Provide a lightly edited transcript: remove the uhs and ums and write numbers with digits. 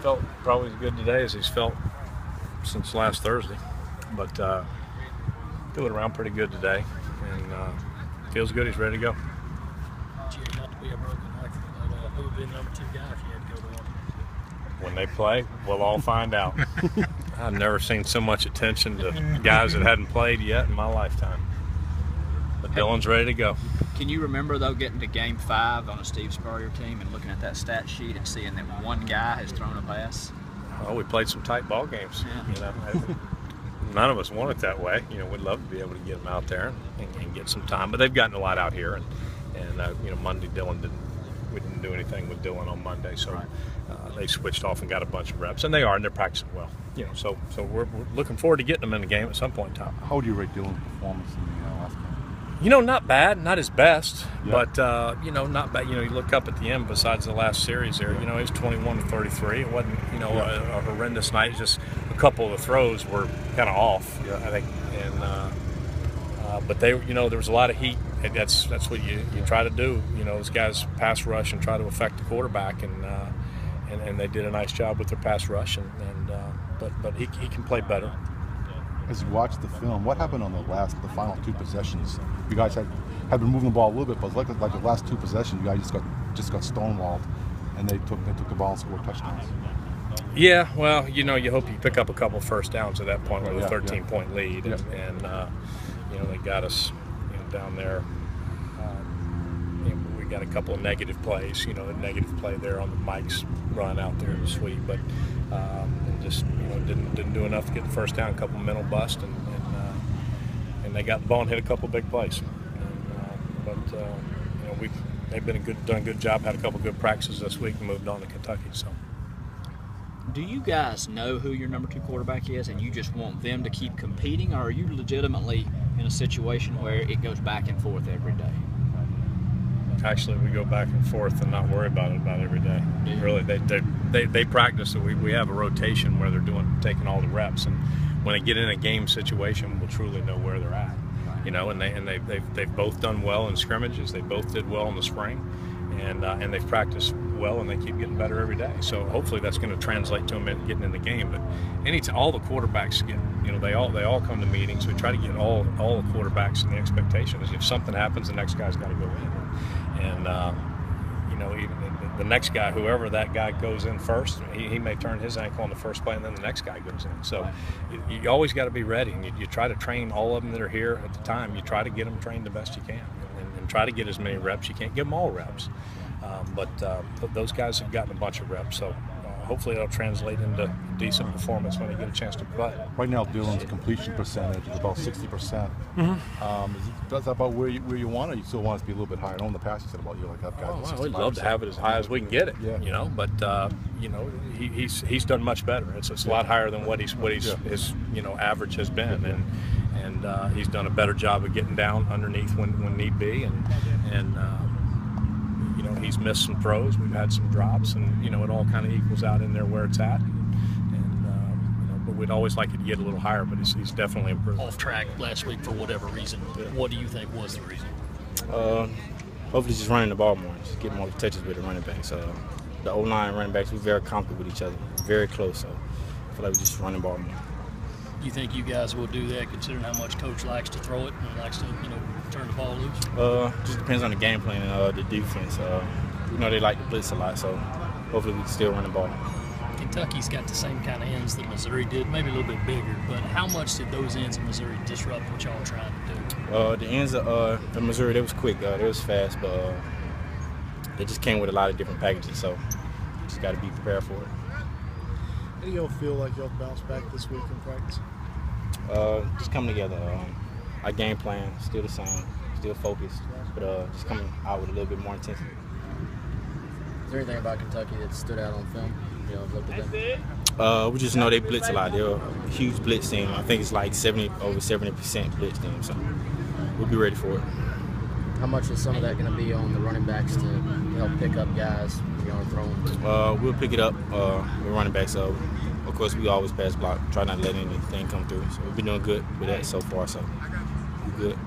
felt probably as good today as he's felt since last Thursday, but feeling around pretty good today, and feels good. He's ready to go. Not to be a broken record, but who would be the number 2 guy if you had to go to one? When they play, we'll all find out. I've never seen so much attention to guys that hadn't played yet in my lifetime. But Dylan's ready to go. Can you remember, though, getting to Game 5 on a Steve Spurrier team and looking at that stat sheet and seeing that one guy has thrown a pass? Well, we played some tight ball games. Yeah. You know, none of us want it that way. You know, we'd love to be able to get them out there and get some time. But they've gotten a lot out here, and you know, Monday we didn't do anything with Dylan on Monday, so right. They switched off and got a bunch of reps, and they're practicing well. You know, so we're looking forward to getting them in the game at some point in time. How would you rate Dylan's performance in the last game? You know, not bad, not his best, Yep. but you know, not bad. You know, you look up at the end. Besides the last series, there, you know, he was 21 to 33. It wasn't, you know, a horrendous night. Just a couple of the throws were kind of off, I think, and but they, you know, there was a lot of heat. And that's what you try to do. You know, those guys pass rush and try to affect the quarterback, and they did a nice job with their pass rush, but he can play better. As you watch the film, what happened on the final 2 possessions? You guys had been moving the ball a little bit, but it's like the last 2 possessions, you guys just got stonewalled, and they took the ball and scored touchdowns. Yeah, well, you know, you hope you pick up a couple first downs at that point with a 13-point lead, and you know, they got us, you know, down there. You know, we got a couple of negative plays. You know, a negative play there on the Mike's run out there in the sweep, but and just, you know, didn't do enough to get the first down. A couple of mental busts, and they got the ball and hit a couple of big plays. But you know, they've done a good job. Had a couple of good practices this week and moved on to Kentucky. So. Do you guys know who your number 2 quarterback is, and you just want them to keep competing, or are you legitimately in a situation where it goes back and forth every day? Actually, we go back and forth and not worry about it every day. Really, they practice. So we have a rotation where they're taking all the reps, and when they get in a game situation, we'll truly know where they're at. You know, and they've both done well in scrimmages. They both did well in the spring, and they've practiced well, and they keep getting better every day. So hopefully that's going to translate to them getting in the game. But all the quarterbacks get, you know, they all come to meetings. We try to get all the quarterbacks, and the expectation is if something happens, the next guy's got to go in. And you know, even the next guy, whoever that guy goes in first, he may turn his ankle on the first play, and then the next guy goes in. So you always got to be ready, and you try to train all of them that are here at the time. You try to get them trained the best you can, and try to get as many reps. You can't give them all reps, but those guys have gotten a bunch of reps. So hopefully it'll translate into decent performance when they get a chance to play. Right now, Dylan's completion percentage is about 60%. Is that about where you want it, or you still want it to be a little bit higher? I know in the past you said about like that guy. We'd love to have it as high as we can get it. Yeah. You know, but you know, he's done much better. It's a lot higher than what his you know, average has been, and he's done a better job of getting down underneath when need be, and you know, he's missed some throws. We've had some drops, and you know, it all kind of equals out in there where it's at. And you know, but we'd always like it to get a little higher. But he's definitely improved. Off track last week for whatever reason. What do you think was the reason? Hopefully, just running the ball more, just get more touches with the running backs. The O-line running backs, we're very comfortable with each other, very close. So I feel like we're just running the ball more. You think you guys will do that, considering how much Coach likes to throw it and likes to, you know, turn the ball loose? Just depends on the game plan and the defense. You know, they like to blitz a lot, so hopefully we can still run the ball. Kentucky's got the same kind of ends that Missouri did, maybe a little bit bigger, but how much did those ends in Missouri disrupt what y'all were trying to do? The ends of Missouri, they was quick, they was fast, but they just came with a lot of different packages, so you just got to be prepared for it. How do y'all feel like y'all bounced back this week in practice? Just coming together. Our game plan still the same, still focused, but just coming out with a little bit more intensity. Is there anything about Kentucky that stood out on film? You know, looked at them? We just know they blitz a lot. They're a huge blitz team. I think it's like over 70% blitz team, so we'll be ready for it. How much is some of that going to be on the running backs to help pick up guys, you know, throwing? We'll pick it up with running backs. Of course, we always pass block, try not to let anything come through. So we've been doing good with that so far, so we're good.